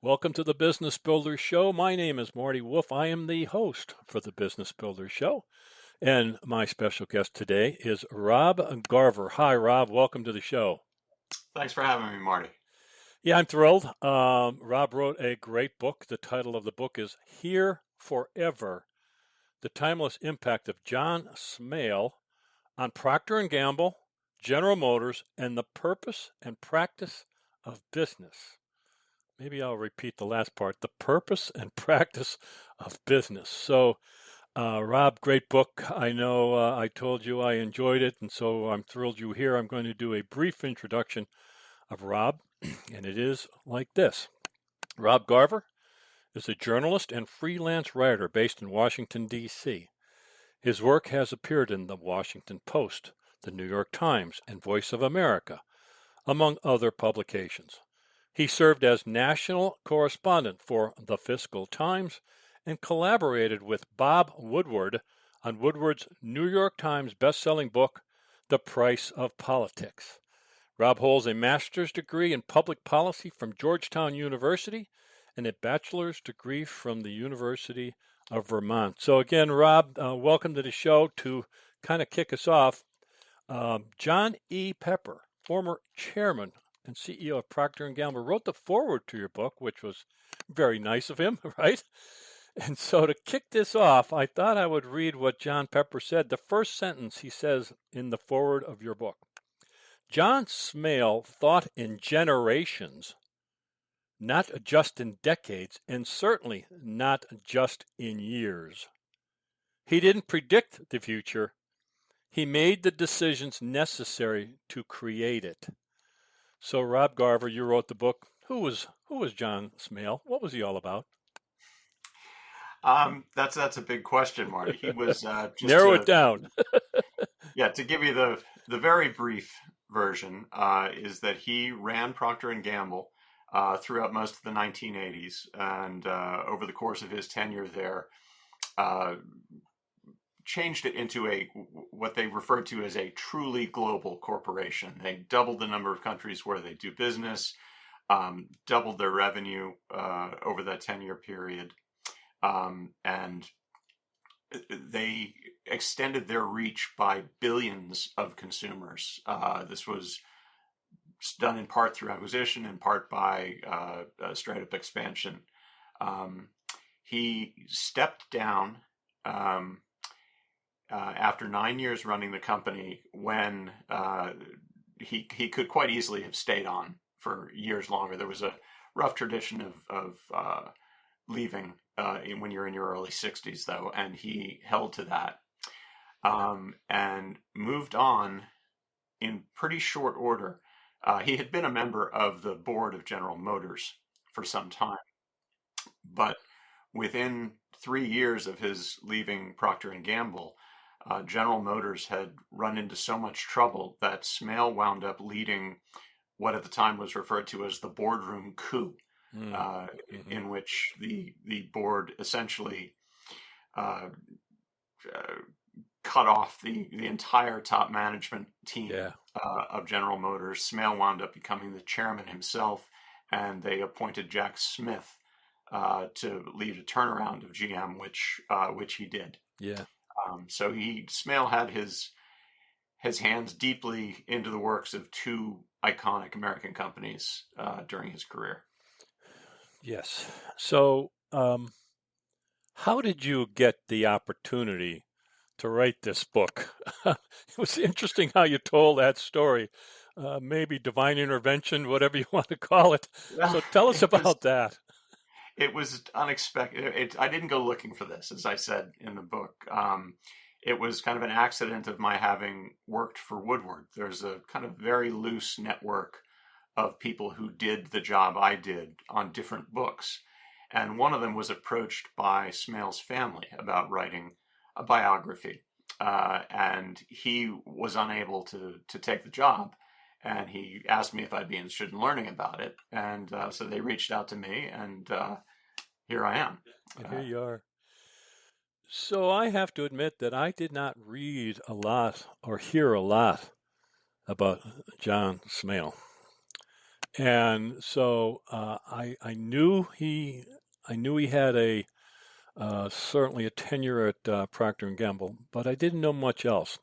Welcome to the Business Builder Show. My name is Marty Wolf. I am the host for the Business Builder Show. And my special guest today is Rob Garver. Hi, Rob. Welcome to the show. Thanks for having me, Marty. Yeah, I'm thrilled. Rob wrote a great book. The title of the book is Here Forever, The Timeless Impact of John Smale on Procter & Gamble, General Motors, and the Purpose and Practice of Business. Maybe I'll repeat the last part, the purpose and practice of business. So, Rob, great book. I know I told you I enjoyed it, and so I'm thrilled you're here. I'm going to do a brief introduction of Rob, and it is like this. Rob Garver is a journalist and freelance writer based in Washington, D.C. His work has appeared in the Washington Post, the New York Times, and Voice of America, among other publications. He served as national correspondent for the Fiscal Times and collaborated with Bob Woodward on Woodward's New York Times best-selling book, The Price of Politics. Rob holds a master's degree in public policy from Georgetown University and a bachelor's degree from the University of Vermont. So again, Rob, welcome to the show. To kind of kick us off, John E. Pepper, former chairman and CEO of Procter & Gamble, wrote the foreword to your book, which was very nice of him, right? And so to kick this off, I thought I would read what John Pepper said. The first sentence he says in the foreword of your book. John Smale thought in generations, not just in decades, and certainly not just in years. He didn't predict the future. He made the decisions necessary to create it. So, Rob Garver, you wrote the book. Who was John Smale? What was he all about? That's a big question, Marty. He was just Narrow it to down. to give you the very brief version is that he ran Procter and Gamble throughout most of the 1980s, and over the course of his tenure there, uh, changed it into what they referred to as a truly global corporation. They doubled the number of countries where they do business, doubled their revenue over that 10-year period. And they extended their reach by billions of consumers. This was done in part through acquisition, in part by straight up expansion. He stepped down after 9 years running the company when he could quite easily have stayed on for years longer. There was a rough tradition of leaving when you're in your early 60s, though, and he held to that and moved on in pretty short order. He had been a member of the board of General Motors for some time, but within 3 years of his leaving Procter and Gamble, General Motors had run into so much trouble that Smale wound up leading what at the time was referred to as the boardroom coup. In which the board essentially cut off the entire top management team of General Motors. Smale wound up becoming the chairman himself, and they appointed Jack Smith to lead a turnaround of GM, which he did. Yeah. So Smale had his hands deeply into the works of two iconic American companies during his career. Yes. So, how did you get the opportunity to write this book? It was interesting how you told that story. Maybe divine intervention, whatever you want to call it. So tell us about that. It was unexpected. I didn't go looking for this, as I said in the book. It was kind of an accident of my having worked for Woodward. There's a kind of very loose network of people who did the job I did on different books. And one of them was approached by Smale's family about writing a biography. And he was unable to take the job. And he asked me if I'd be interested in learning about it. And so they reached out to me, and here I am. And here you are. So I have to admit that I did not read a lot or hear a lot about John Smale. And so I knew he had a certainly a tenure at Procter and Gamble, but I didn't know much else.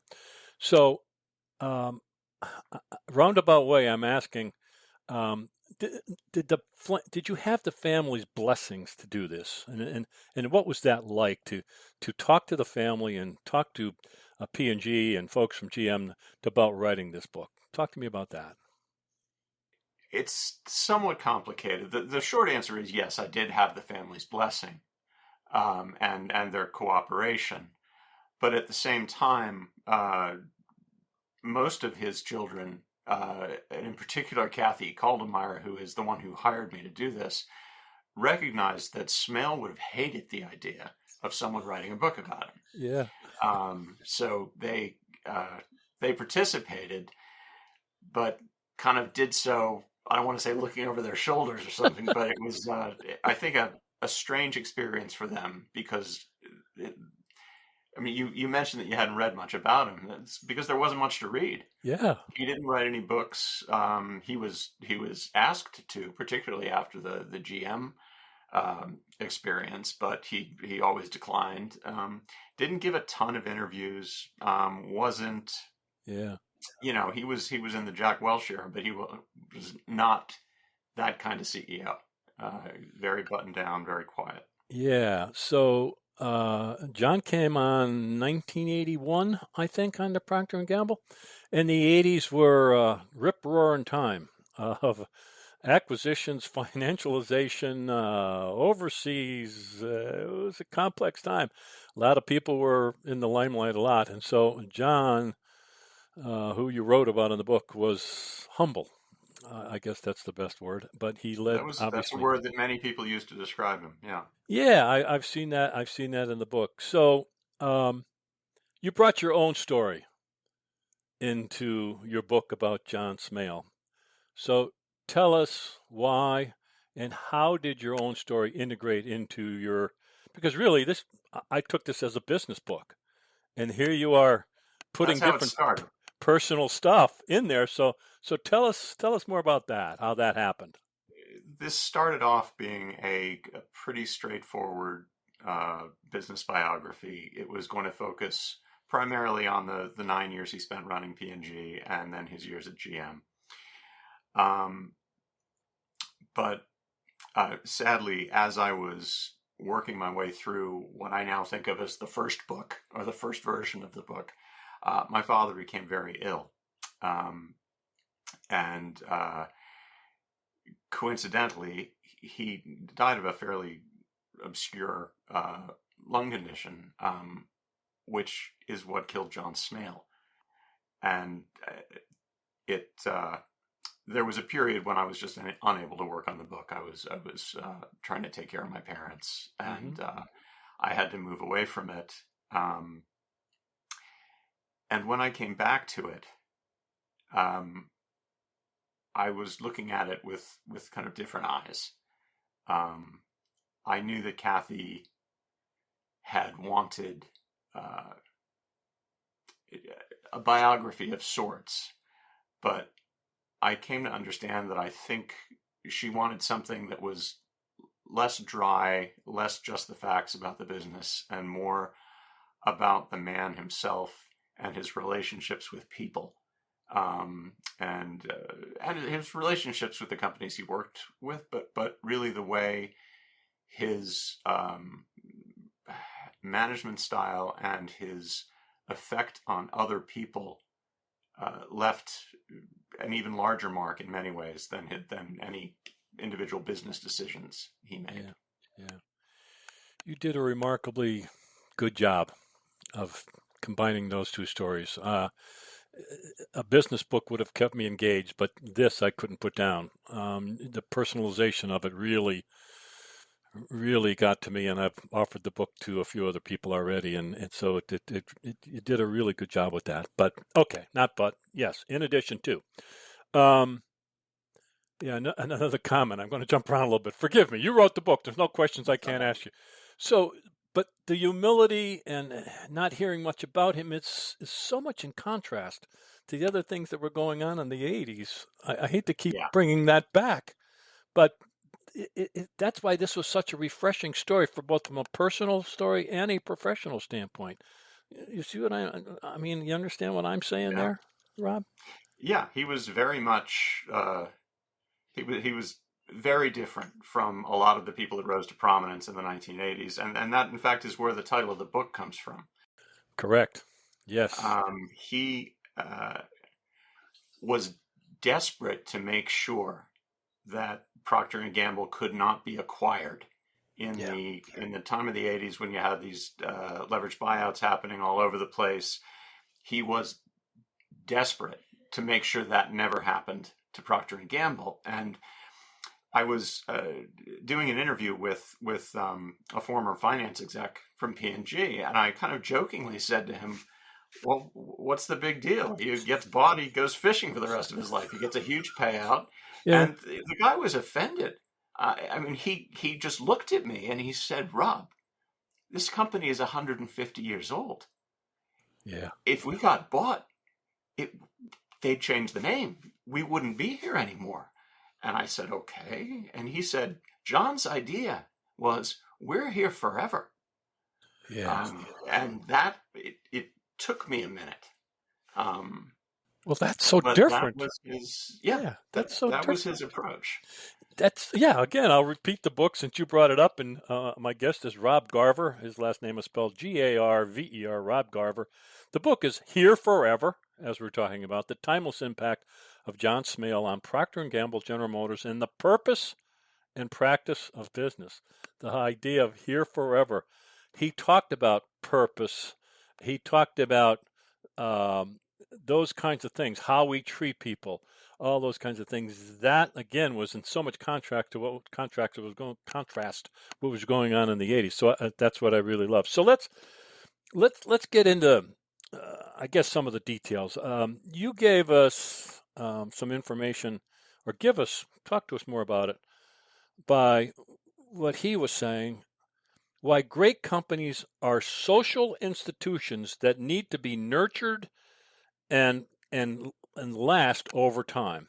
So um, roundabout way, I'm asking, um, did, did you have the family's blessings to do this, and what was that like to talk to the family and talk to P&G and folks from GM about writing this book? Talk to me about that. It's somewhat complicated. The short answer is yes, I did have the family's blessing, and their cooperation. But at the same time, most of his children, and in particular Kathy Kaldemeyer, who is the one who hired me to do this, recognized that Smale would have hated the idea of someone writing a book about him. Yeah. So they participated, but kind of did so. I don't want to say looking over their shoulders or something, but it was, I think, a strange experience for them because, I mean, you mentioned that you hadn't read much about him. That's because there wasn't much to read. Yeah. He didn't write any books. He was asked to, particularly after the GM experience, but he always declined. Didn't give a ton of interviews. Wasn't Yeah. he was in the Jack Welch era, but he was not that kind of CEO. Very buttoned down, very quiet. Yeah. So John came on 1981, I think, on the Procter and Gamble, and the 80s were rip roaring time of acquisitions, financialization, overseas. It was a complex time. A lot of people were in the limelight a lot, and so John, who you wrote about in the book, was humble. I guess that's the best word. But he led, That's a obviously. word that many people use to describe him. Yeah. Yeah, I've seen that. I've seen that in the book. So um, you brought your own story into your book about John Smale. So tell us why and how did your own story integrate into your, because really this, I took this as a business book, and here you are That's putting how it different started. personal stuff in there. So tell us more about that, how that happened. This started off being a pretty straightforward business biography. It was going to focus primarily on the 9 years he spent running P&G and then his years at GM. Um, but sadly, as I was working my way through what I now think of as the first book or the first version of the book, my father became very ill. Um, and coincidentally, he died of a fairly obscure lung condition, which is what killed John Smale. And it there was a period when I was just unable to work on the book. I was trying to take care of my parents, Mm-hmm. and I had to move away from it. Um, and when I came back to it, um, I was looking at it with kind of different eyes. Um, I knew that Kathy had wanted uh, a biography of sorts, but I came to understand that I think she wanted something that was less dry, less just the facts about the business, and more about the man himself and his relationships with people, and his relationships with the companies he worked with, but really the way his management style and his effect on other people left an even larger mark in many ways than any individual business decisions he made. Yeah, yeah. You did a remarkably good job of combining those two stories. A business book would have kept me engaged, but this I couldn't put down. The personalization of it really got to me, and I've offered the book to a few other people already, and so you did a really good job with that. But okay, not but yes. In addition to, um, yeah, another comment. I'm going to jump around a little bit. Forgive me. You wrote the book. There's no questions I can't ask you. So, but the humility and not hearing much about him is so much in contrast to the other things that were going on in the 80s. I hate to keep Yeah. bringing that back, but that's why this was such a refreshing story for both from a personal story and a professional standpoint. You see what I mean? You understand what I'm saying Yeah. there, Rob? Yeah. He was very much, he was very different from a lot of the people that rose to prominence in the 1980s. And that, in fact, is where the title of the book comes from. Correct. Yes. He was desperate to make sure that Procter and Gamble could not be acquired in Yeah. the time of the 80s when you had these leveraged buyouts happening all over the place. He was desperate to make sure that never happened to Procter and Gamble. And I was doing an interview with a former finance exec from P&G, and I kind of jokingly said to him, well, what's the big deal? He gets bought, he goes fishing for the rest of his life. He gets a huge payout. Yeah. And the guy was offended. I mean, he just looked at me and he said, Rob, this company is 150 years old. Yeah. If we got bought, they'd change the name. We wouldn't be here anymore. And I said, okay. And he said, John's idea was, we're here forever. Yeah. And that, it took me a minute. Well, that's so But that different. was his, Yeah, that's so that was different. his approach. Again, I'll repeat the book since you brought it up, and my guest is Rob Garver. His last name is spelled Garver, Rob Garver. The book is Here Forever, as we're talking about, the timeless impact of John Smale on Procter & Gamble, General Motors, and the purpose and practice of business. The idea of here forever. He talked about purpose. He talked about um, those kinds of things, how we treat people, all those kinds of things. That again was in so much contrast what was going on in the 80s. So that's what I really love. So let's get into I guess some of the details. You gave us some information, or talk to us more about it by what he was saying, why great companies are social institutions that need to be nurtured and and last over time.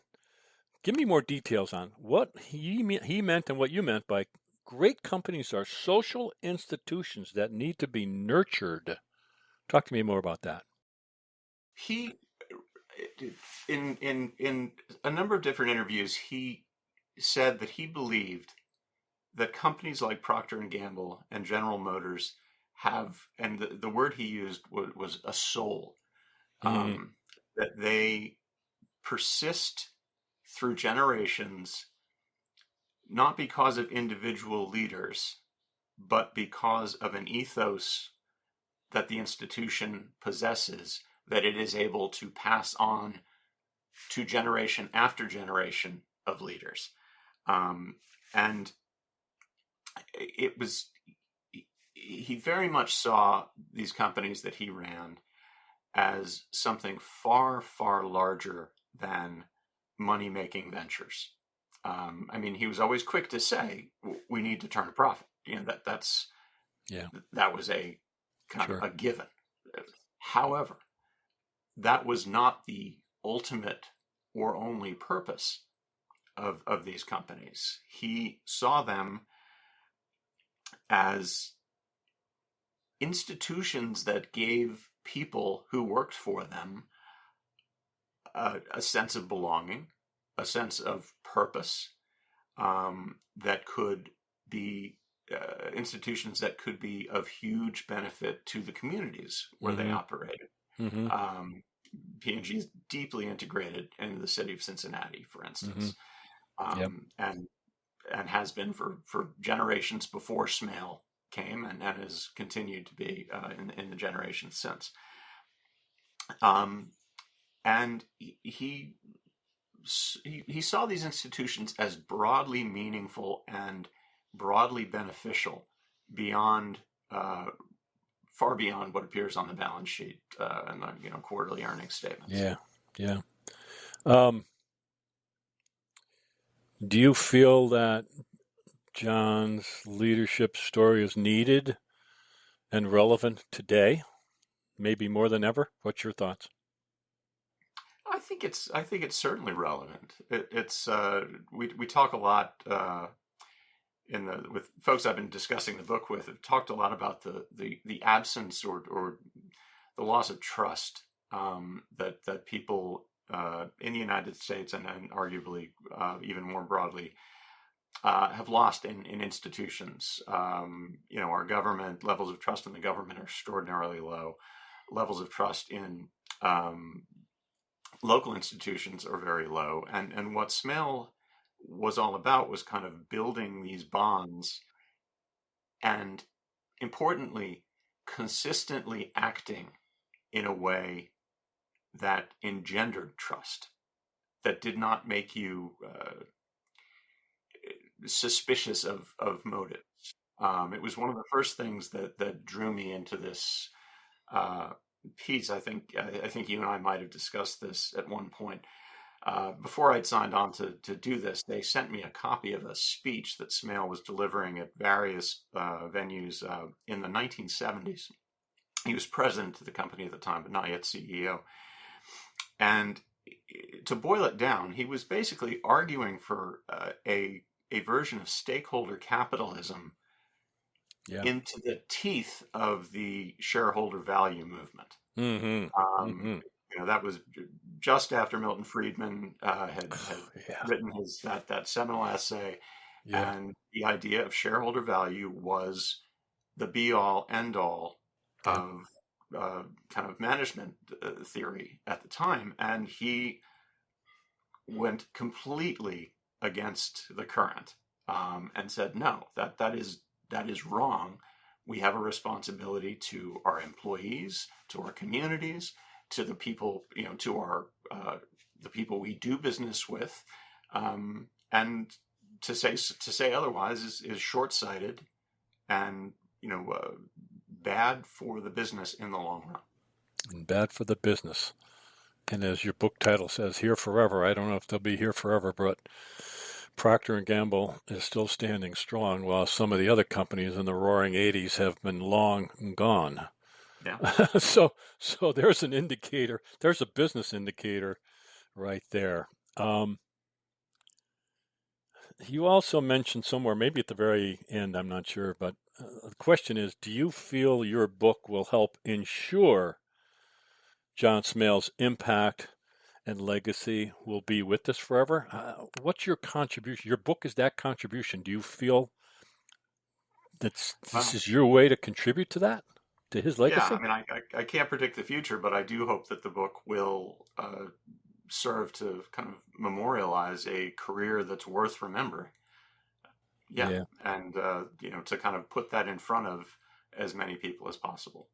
Give me more details on what he meant and what you meant by great companies are social institutions that need to be nurtured. Talk to me more about that. He, in a number of different interviews, he said that he believed that companies like Procter and Gamble and General Motors have, and the word he used was a soul, Mm-hmm. that they persist through generations, not because of individual leaders, but because of an ethos that the institution possesses, that it is able to pass on to generation after generation of leaders. And it was, he very much saw these companies that he ran as something far, far larger than money making ventures. I mean, he was always quick to say, we need to turn a profit. You know, Yeah, that was a kind of sure. a given. However, that was not the ultimate or only purpose of these companies. He saw them as institutions that gave people who worked for them a sense of belonging, a sense of purpose, that could be institutions that could be of huge benefit to the communities where they Mm-hmm. operated. Mm-hmm. P&G is deeply integrated into the city of Cincinnati, for Mm-hmm. instance, Yep. and has been for generations before Smale came, and has continued to be in the generations since. And he saw these institutions as broadly meaningful and broadly beneficial beyond far beyond what appears on the balance sheet and the quarterly earnings statements. Yeah. Yeah. Um, do you feel that John's leadership story is needed and relevant today, maybe more than ever? What's your thoughts? I think it's certainly relevant. It's we talk a lot in the with folks I've been discussing the book with. Have talked a lot about the absence or the loss of trust that people in the United States and arguably even more broadly have lost in institutions. Our government, levels of trust in the government are extraordinarily low. Levels of trust in local institutions are very low. And what Smale was all about was kind of building these bonds and, importantly, consistently acting in a way that engendered trust, that did not make you suspicious of motives. It was one of the first things that drew me into this piece. I think you and I might have discussed this at one point. Before I'd signed on to do this, they sent me a copy of a speech that Smale was delivering at various venues in the 1970s. He was president of the company at the time, but not yet CEO. And to boil it down, he was basically arguing for a version of stakeholder capitalism into the teeth of the shareholder value movement. That was just after Milton Friedman had written that seminal essay, and the idea of shareholder value was the be all end all of kind of management theory at the time, and he went completely against the current and said, no, that is wrong. We have a responsibility to our employees, to our communities, to the people, to our the people we do business with, and to say otherwise is short-sighted and bad for the business in the long run. And bad for the business. And as your book title says, here forever. I don't know if they'll be here forever, but Procter & Gamble is still standing strong, while some of the other companies in the roaring 80s have been long gone. Yeah. So there's an indicator. There's a business indicator right there. You also mentioned somewhere, maybe at the very end, I'm not sure, but the question is, do you feel your book will help ensure John Smale's impact and legacy will be with us forever? What's your contribution? Your book is that contribution. Do you feel that this is your way to contribute to that, to his legacy? Yeah, I mean, I can't predict the future, but I do hope that the book will serve to kind of memorialize a career that's worth remembering. Yeah. And to kind of put that in front of as many people as possible.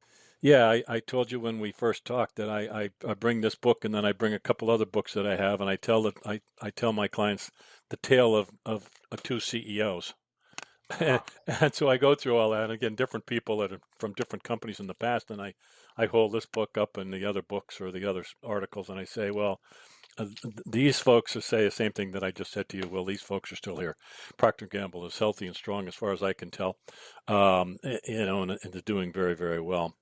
Yeah, I told you when we first talked that I bring this book, and then I bring a couple other books that I have, and I tell my clients the tale of two CEOs. And so I go through all that. And again, different people that are from different companies in the past, and I hold this book up and the other books or the other articles, and I say, well, these folks say the same thing that I just said to you. Well, these folks are still here. Procter & Gamble is healthy and strong as far as I can tell, and they're doing very, very well.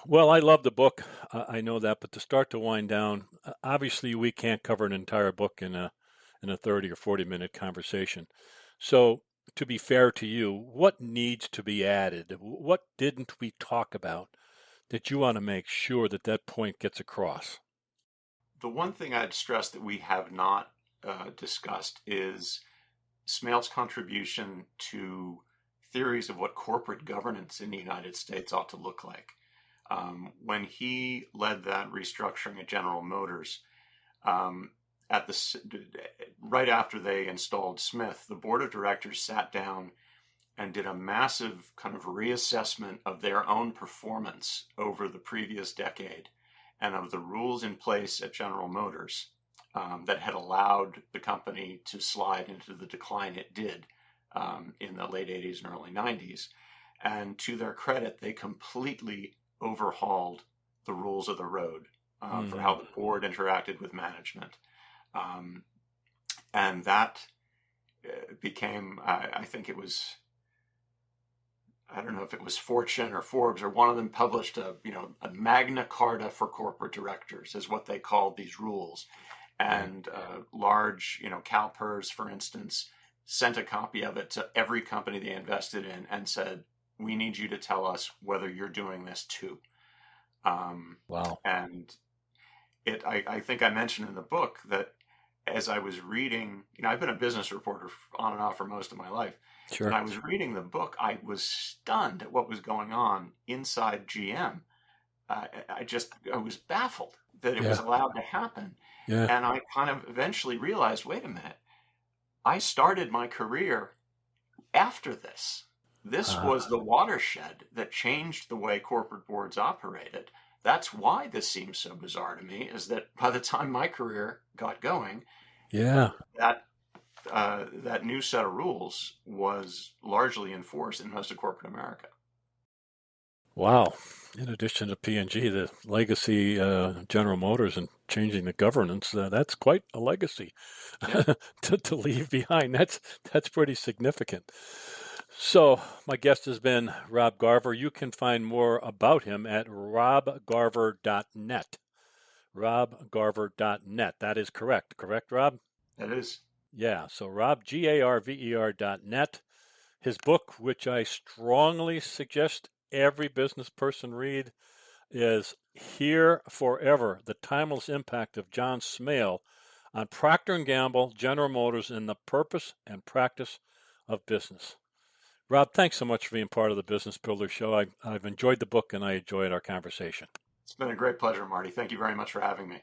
Well, I love the book. I know that, but to start to wind down, obviously we can't cover an entire book in a 30 or 40-minute conversation. So to be fair to you, what needs to be added? What didn't we talk about that you want to make sure that point gets across? The one thing I'd stress that we have not discussed is Smale's contribution to theories of what corporate governance in the United States ought to look like. When he led that restructuring at General Motors, right after they installed Smith, the board of directors sat down and did a massive kind of reassessment of their own performance over the previous decade and of the rules in place at General Motors that had allowed the company to slide into the decline it did in the late 80s and early 90s. And to their credit, they completely overhauled the rules of the road for how the board interacted with management. And that became, I think it was I don't know if it was Fortune or Forbes or one of them published a Magna Carta for corporate directors is what they called these rules. And large, CalPERS, for instance, sent a copy of it to every company they invested in and said, we need you to tell us whether you're doing this too. Wow. And I think I mentioned in the book that as I was reading, I've been a business reporter on and off for most of my life. Sure. When I was reading the book, I was stunned at what was going on inside GM. I was baffled that it was allowed to happen. Yeah. And I kind of eventually realized, wait a minute, I started my career after this. This was the watershed that changed the way corporate boards operated. That's why this seems so bizarre to me, is that by the time my career got going, Yeah. that new set of rules was largely enforced in most of corporate America. Wow. In addition to P&G, the legacy General Motors and changing the governance, that's quite a legacy Yeah. to leave behind. That's pretty significant. So my guest has been Rob Garver. You can find more about him at robgarver.net. robgarver.net. That is correct. Correct, Rob? It is. Yeah. So Rob, GARVER.net. His book, which I strongly suggest every business person read, is Here Forever, The Timeless Impact of John Smale on Procter & Gamble, General Motors, and the Purpose and Practice of Business. Rob, thanks so much for being part of the Business Builder Show. I've enjoyed the book and I enjoyed our conversation. It's been a great pleasure, Marty. Thank you very much for having me.